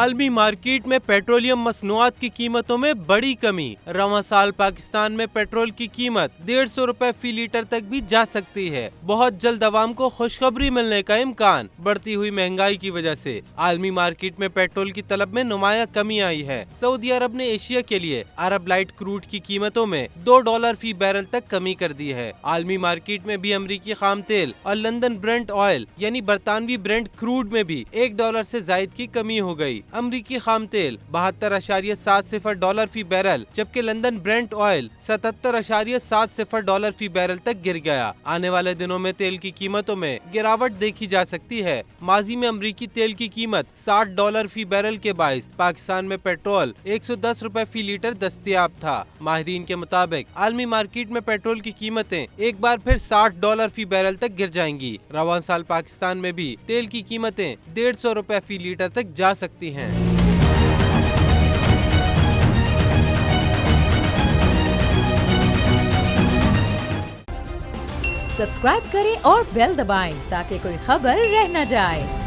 आलमी मार्केट में पेट्रोलियम मसनूआत की कीमतों में बड़ी कमी। रवां साल पाकिस्तान में पेट्रोल की कीमत 150 रुपए फी लीटर तक भी जा सकती है। बहुत जल्द आवाम को खुशखबरी मिलने का इम्कान। बढ़ती हुई महंगाई की वजह से आलमी मार्केट में पेट्रोल की तलब में नुमाया कमी आई है। सऊदी अरब ने एशिया के लिए अरब लाइट क्रूड की कीमतों में $2 फी बैरल तक कमी कर दी है। आलमी मार्केट में भी अमरीकी खाम तेल और लंदन ब्रेंट ऑयल यानी बरतानवी ब्रेंट क्रूड में भी $1 से जायद की कमी हो गई। अमरीकी खाम तेल 72.70 फी बैरल, जबकि लंदन ब्रेंट ऑयल 77.70 फी बैरल तक गिर गया। आने वाले दिनों में तेल की कीमतों में गिरावट देखी जा सकती है। माजी में अमरीकी तेल की कीमत $60 फी बैरल के बाइस पाकिस्तान में पेट्रोल 110 रुपए फी लीटर दस्तयाब था। माहिरीन के मुताबिक आलमी मार्केट में पेट्रोल की कीमतें एक बार फिर $60 फी बैरल तक गिर जाएंगी। रवां साल पाकिस्तान में भी तेल की कीमतें 150 रुपए फी लीटर तक जा सकती हैं। सब्सक्राइब करें और बेल दबाएं ताकि कोई खबर रह न जाए।